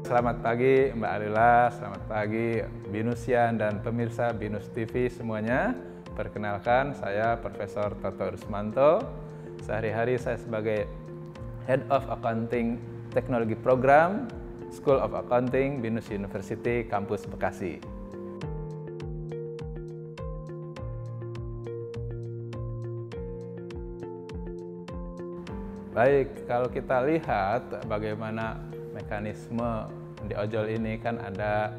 Selamat pagi Mbak Alila, selamat pagi Binusian dan pemirsa Binus TV semuanya. Perkenalkan, saya Profesor Toto Rusmanto. Sehari-hari saya sebagai Head of Accounting Technology Program, School of Accounting, Binus University, Kampus Bekasi. Baik, kalau kita lihat bagaimana mekanisme di ojol ini, kan ada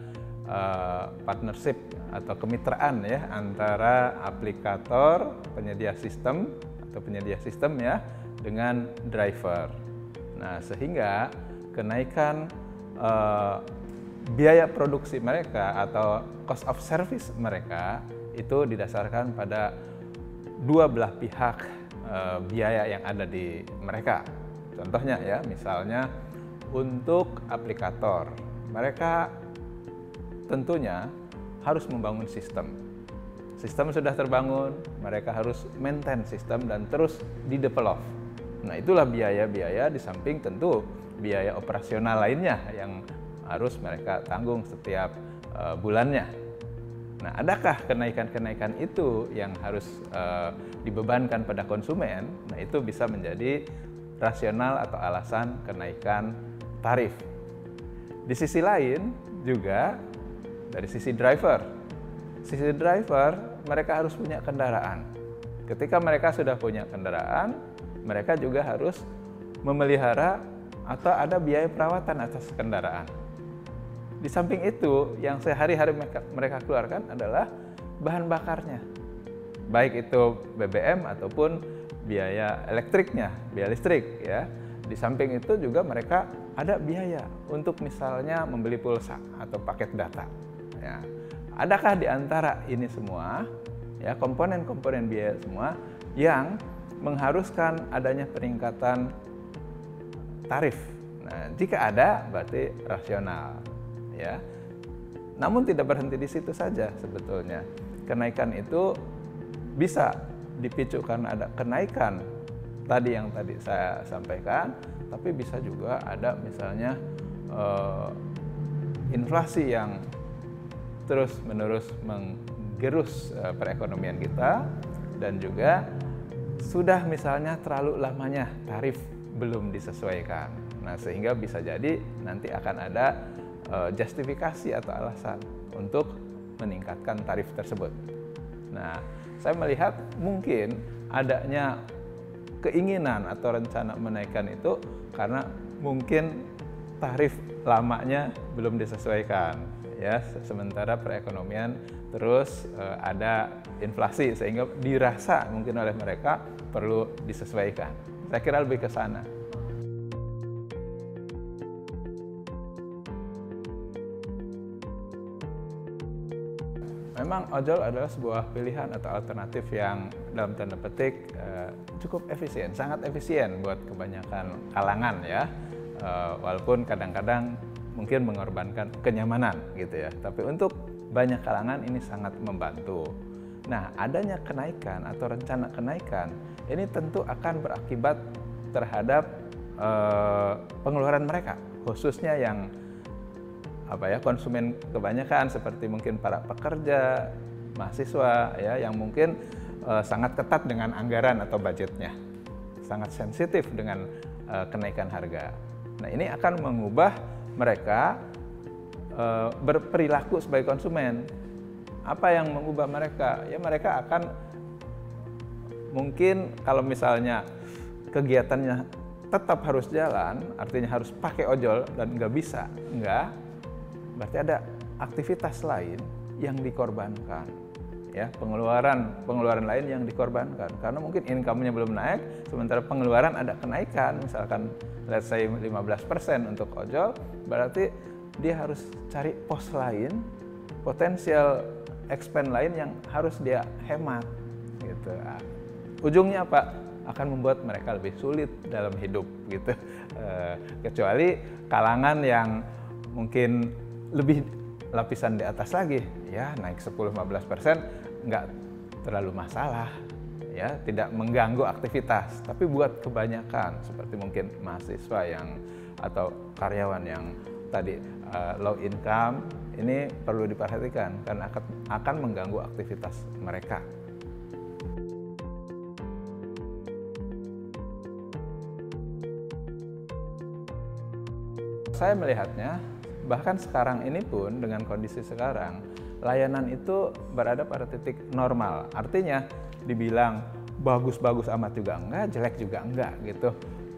partnership atau kemitraan ya antara aplikator, penyedia sistem ya dengan driver. Nah, sehingga kenaikan biaya produksi mereka atau cost of service mereka itu didasarkan pada dua belah pihak biaya yang ada di mereka. Contohnya ya, misalnya untuk aplikator, mereka tentunya harus membangun sistem. Sistem sudah terbangun, mereka harus maintain sistem dan terus di-develop. Nah, itulah biaya-biaya di samping tentu biaya operasional lainnya yang harus mereka tanggung setiap bulannya. Nah, adakah kenaikan-kenaikan itu yang harus dibebankan pada konsumen? Nah, itu bisa menjadi rasional atau alasan kenaikan tarif. Di sisi lain juga dari sisi driver. Sisi driver, mereka harus punya kendaraan. Ketika mereka sudah punya kendaraan, mereka juga harus memelihara atau ada biaya perawatan atas kendaraan. Di samping itu, yang sehari-hari mereka keluarkan adalah bahan bakarnya. Baik itu BBM ataupun biaya elektriknya, biaya listrik ya. Di samping itu juga mereka ada biaya untuk misalnya membeli pulsa atau paket data. Ya. Adakah di antara ini semua ya komponen-komponen biaya semua yang mengharuskan adanya peningkatan tarif? Nah, jika ada berarti rasional. Ya, namun tidak berhenti di situ saja sebetulnya. Kenaikan itu bisa dipicu karena ada kenaikan yang tadi saya sampaikan, tapi bisa juga ada misalnya inflasi yang terus-menerus menggerus perekonomian kita, dan juga sudah misalnya terlalu lamanya tarif belum disesuaikan. Nah, sehingga bisa jadi nanti akan ada justifikasi atau alasan untuk meningkatkan tarif tersebut. Nah, saya melihat mungkin adanya keinginan atau rencana menaikkan itu karena mungkin tarif lamanya belum disesuaikan ya, sementara perekonomian terus ada inflasi sehingga dirasa mungkin oleh mereka perlu disesuaikan. Saya kira lebih ke sana. Memang ojol adalah sebuah pilihan atau alternatif yang dalam tanda petik cukup efisien, sangat efisien buat kebanyakan kalangan ya. Walaupun kadang-kadang mungkin mengorbankan kenyamanan gitu ya. Tapi untuk banyak kalangan ini sangat membantu. Nah, adanya kenaikan atau rencana kenaikan ini tentu akan berakibat terhadap pengeluaran mereka, khususnya yang konsumen kebanyakan seperti mungkin para pekerja, mahasiswa ya, yang mungkin sangat ketat dengan anggaran atau budgetnya, sangat sensitif dengan kenaikan harga. Nah, ini akan mengubah mereka berperilaku sebagai konsumen. Apa yang mengubah mereka? Ya, mereka akan mungkin kalau misalnya kegiatannya tetap harus jalan, artinya harus pakai ojol dan nggak, berarti ada aktivitas lain yang dikorbankan, ya, pengeluaran lain yang dikorbankan karena mungkin income-nya belum naik, sementara pengeluaran ada kenaikan, misalkan let's say 15% untuk ojol, berarti dia harus cari pos lain, potensial expense lain yang harus dia hemat, gitu. Ujungnya apa? Akan membuat mereka lebih sulit dalam hidup, gitu. Kecuali kalangan yang mungkin lebih lapisan di atas lagi, ya naik 10-15% nggak terlalu masalah, ya tidak mengganggu aktivitas. Tapi buat kebanyakan seperti mungkin mahasiswa atau karyawan yang tadi low income ini perlu diperhatikan karena akan mengganggu aktivitas mereka. Saya melihatnya, bahkan sekarang ini pun dengan kondisi sekarang, layanan itu berada pada titik normal. Artinya dibilang bagus-bagus amat juga enggak, jelek juga enggak gitu.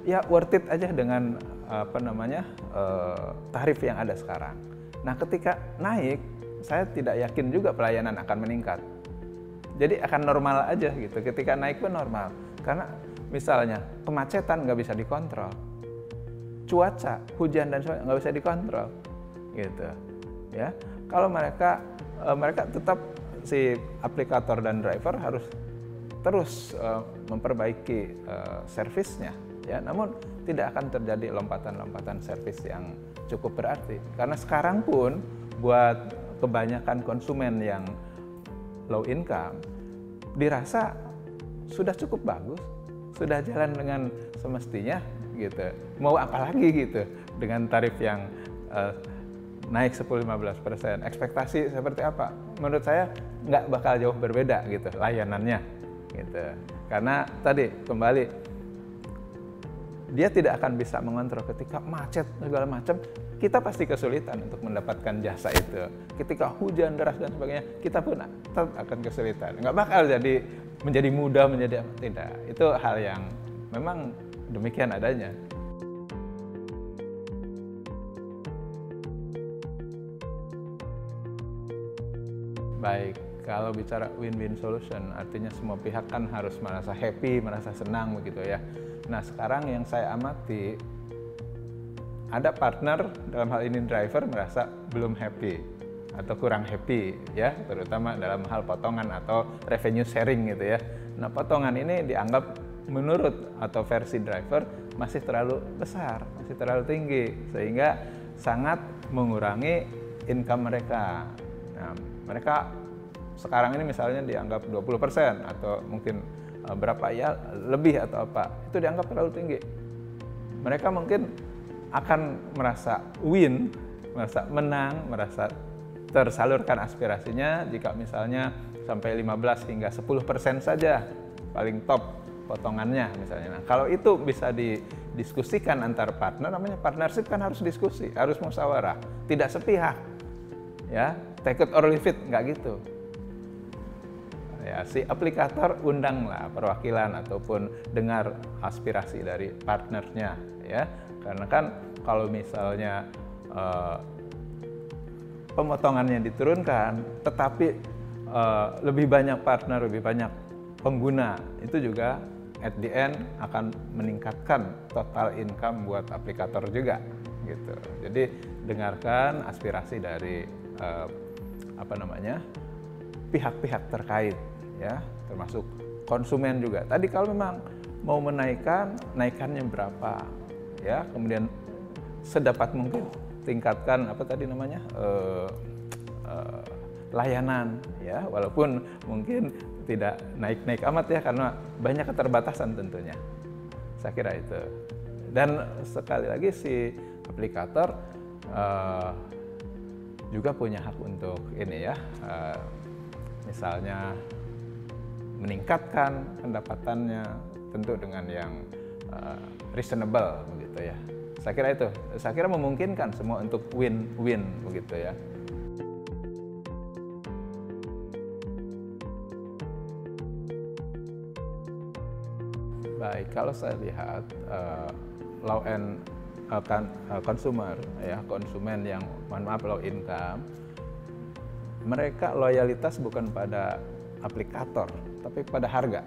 Ya worth it aja dengan tarif yang ada sekarang. Nah ketika naik, saya tidak yakin juga pelayanan akan meningkat. Jadi akan normal aja gitu, ketika naik pun normal. Karena misalnya kemacetan nggak bisa dikontrol, cuaca, hujan dan sebagainya nggak bisa dikontrol, gitu. Ya, kalau mereka tetap si aplikator dan driver harus terus memperbaiki servisnya, ya. Namun tidak akan terjadi lompatan-lompatan servis yang cukup berarti. Karena sekarang pun buat kebanyakan konsumen yang low income dirasa sudah cukup bagus, sudah jalan dengan semestinya gitu. Mau apa lagi gitu dengan tarif yang naik 10-15%. Ekspektasi seperti apa? Menurut saya nggak bakal jauh berbeda gitu layanannya gitu. Karena tadi kembali dia tidak akan bisa mengontrol ketika macet segala macam, kita pasti kesulitan untuk mendapatkan jasa itu. Ketika hujan deras dan sebagainya, kita pun tetap akan kesulitan. Nggak bakal menjadi mudah, menjadi tidak. Itu hal yang memang demikian adanya. Baik, kalau bicara win-win solution, artinya semua pihak kan harus merasa happy, merasa senang begitu ya. Nah sekarang yang saya amati, ada partner, dalam hal ini driver, merasa belum happy atau kurang happy ya, terutama dalam hal potongan atau revenue sharing gitu ya. Nah potongan ini dianggap menurut atau versi driver masih terlalu besar, masih terlalu tinggi, sehingga sangat mengurangi income mereka. Nah, mereka sekarang ini misalnya dianggap 20% atau mungkin berapa ya lebih atau apa, itu dianggap terlalu tinggi. Mereka mungkin akan merasa win, merasa menang, merasa tersalurkan aspirasinya jika misalnya sampai 15 hingga 10% saja paling top potongannya misalnya. Nah, kalau itu bisa didiskusikan antar partner, namanya partnership kan harus diskusi, harus musyawarah, tidak sepihak. Ya, take it or leave it, nggak gitu. Ya, si aplikator undanglah perwakilan ataupun dengar aspirasi dari partnernya ya. Karena kan kalau misalnya pemotongannya diturunkan tetapi lebih banyak partner, lebih banyak pengguna, itu juga at the end akan meningkatkan total income buat aplikator juga gitu. Jadi dengarkan aspirasi dari pihak-pihak terkait ya, termasuk konsumen juga. Tadi kalau memang mau naikannya berapa ya, kemudian sedapat mungkin tingkatkan layanan ya, walaupun mungkin tidak naik-naik amat ya, karena banyak keterbatasan tentunya. Saya kira itu. Dan sekali lagi si aplikator juga punya hak untuk ini ya, misalnya meningkatkan pendapatannya tentu dengan yang reasonable begitu ya. Saya kira itu. Saya kira memungkinkan semua untuk win-win begitu ya. Baik, kalau saya lihat low end consumer ya, konsumen yang low income, mereka loyalitas bukan pada aplikator tapi pada harga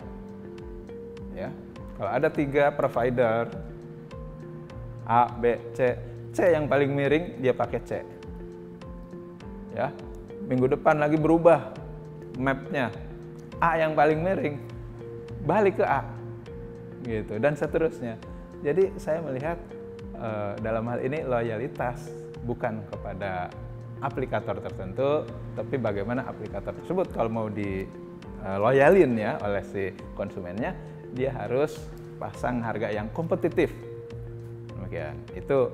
ya. Kalau ada 3 provider A, B, C yang paling miring dia pakai C ya. Minggu depan lagi berubah mapnya, A yang paling miring balik ke A gitu, dan seterusnya. Jadi saya melihat dalam hal ini loyalitas bukan kepada aplikator tertentu, tapi bagaimana aplikator tersebut kalau mau loyalin ya oleh si konsumennya, dia harus pasang harga yang kompetitif. Demikian, itu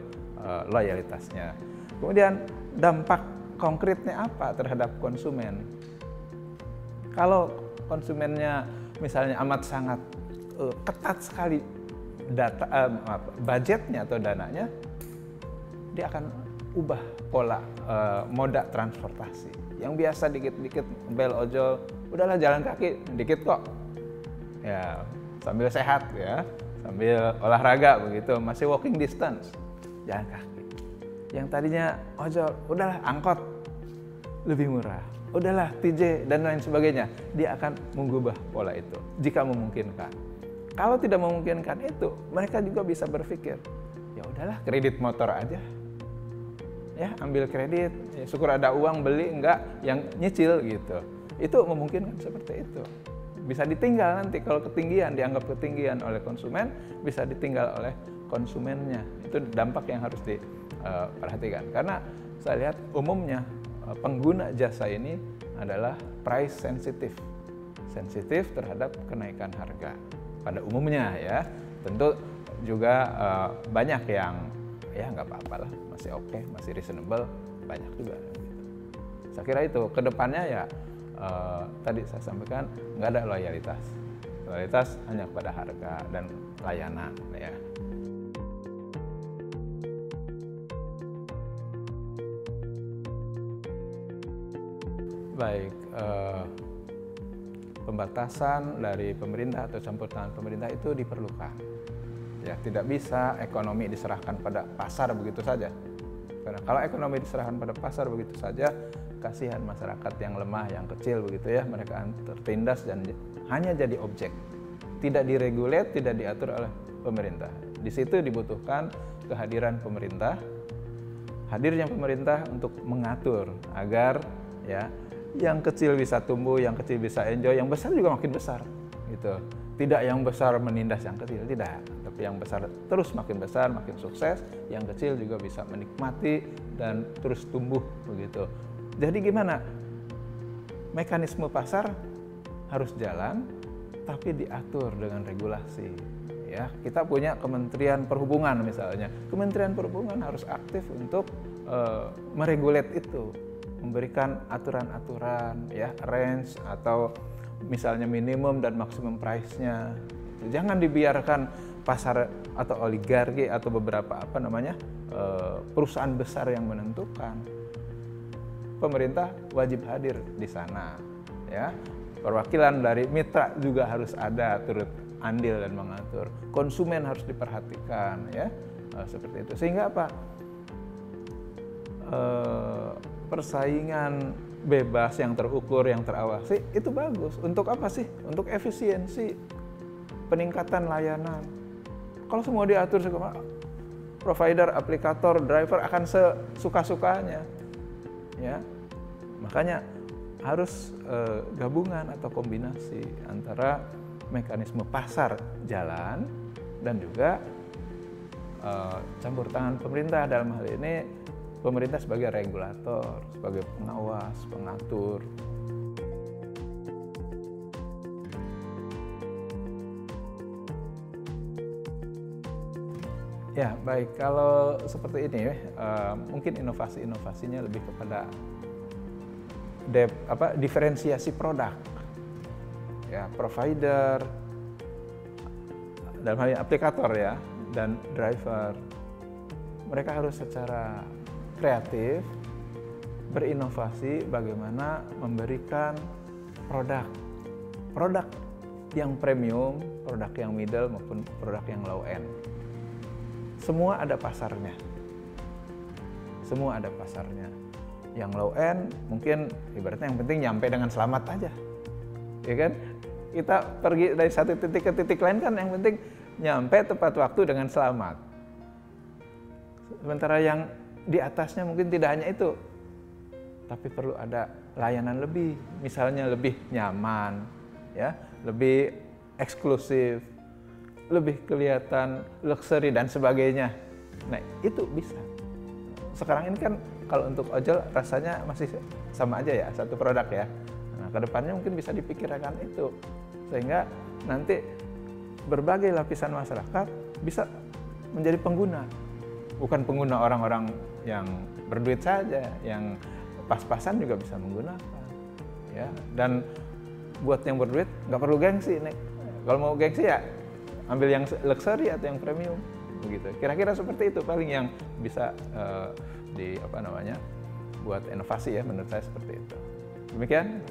loyalitasnya. Kemudian dampak konkretnya apa terhadap konsumen? Kalau konsumennya misalnya amat sangat ketat sekali budgetnya atau dananya, dia akan ubah pola moda transportasi. Yang biasa dikit-dikit bel ojol, udahlah jalan kaki dikit kok. Ya, sambil sehat ya, sambil olahraga begitu, masih walking distance, jalan kaki. Yang tadinya ojol, udahlah angkot lebih murah, udahlah TJ dan lain sebagainya. Dia akan mengubah pola itu jika memungkinkan. Kalau tidak memungkinkan itu, mereka juga bisa berpikir, ya udahlah kredit motor aja. Ya, ambil kredit, ya, syukur ada uang beli, enggak yang nyicil gitu. Itu memungkinkan seperti itu. Bisa ditinggal nanti kalau ketinggian, dianggap ketinggian oleh konsumen, bisa ditinggal oleh konsumennya. Itu dampak yang harus diperhatikan. Karena saya lihat umumnya pengguna jasa ini adalah price sensitive. Sensitif terhadap kenaikan harga. Pada umumnya ya, tentu juga banyak yang ya nggak apa-apa lah, masih oke, masih reasonable, banyak juga. Saya kira itu kedepannya ya tadi saya sampaikan nggak ada loyalitas. Loyalitas hanya pada harga dan layanan ya. Baik, pembatasan dari pemerintah atau campur tangan pemerintah itu diperlukan. Ya, tidak bisa ekonomi diserahkan pada pasar begitu saja. Karena kalau ekonomi diserahkan pada pasar begitu saja, kasihan masyarakat yang lemah, yang kecil begitu ya, mereka tertindas dan hanya jadi objek. Tidak diregulate, tidak diatur oleh pemerintah. Di situ dibutuhkan kehadiran pemerintah. Hadirnya pemerintah untuk mengatur agar ya yang kecil bisa tumbuh, yang kecil bisa enjoy, yang besar juga makin besar gitu. Tidak yang besar menindas yang kecil, tidak. Tapi yang besar terus makin besar, makin sukses, yang kecil juga bisa menikmati dan terus tumbuh begitu. Jadi gimana? Mekanisme pasar harus jalan, tapi diatur dengan regulasi. Ya, kita punya Kementerian Perhubungan misalnya. Kementerian Perhubungan harus aktif untuk meregulate itu, memberikan aturan-aturan, ya, range atau misalnya minimum dan maksimum price-nya. Jangan dibiarkan pasar atau oligarki atau beberapa perusahaan besar yang menentukan. Pemerintah wajib hadir di sana, ya. Perwakilan dari mitra juga harus ada turut andil dan mengatur. Konsumen harus diperhatikan, ya, seperti itu. Sehingga apa? Persaingan bebas yang terukur, yang terawasi itu bagus. Untuk apa sih? Untuk efisiensi, peningkatan layanan. Kalau semua diatur, provider, aplikator, driver akan sesuka-sukanya, ya. Makanya harus gabungan atau kombinasi antara mekanisme pasar jalan dan juga campur tangan pemerintah. Dalam hal ini pemerintah sebagai regulator, sebagai pengawas, pengatur. Ya, baik. Kalau seperti ini, mungkin inovasi-inovasinya lebih kepada diferensiasi produk. Ya, provider, dalam hal ini aplikator ya, dan driver. Mereka harus secara kreatif, berinovasi bagaimana memberikan produk yang premium, produk yang middle maupun produk yang low end. Semua ada pasarnya. Semua ada pasarnya. Yang low end mungkin ibaratnya yang penting nyampe dengan selamat aja. Ya kan? Kita pergi dari satu titik ke titik lain kan yang penting nyampe tepat waktu dengan selamat. Sementara yang di atasnya mungkin tidak hanya itu, tapi perlu ada layanan lebih, misalnya lebih nyaman, ya, lebih eksklusif, lebih kelihatan luxury dan sebagainya. Nah, itu bisa. Sekarang ini kan kalau untuk ojol rasanya masih sama aja ya, satu produk ya. Nah, kedepannya mungkin bisa dipikirkan itu, sehingga nanti berbagai lapisan masyarakat bisa menjadi pengguna. Bukan pengguna orang-orang yang berduit saja, yang pas-pasan juga bisa menggunakan, ya. Dan buat yang berduit nggak perlu gengsi nih. Kalau mau gengsi ya ambil yang luxury atau yang premium, begitu. Kira-kira seperti itu paling yang bisa buat inovasi ya, menurut saya seperti itu. Demikian.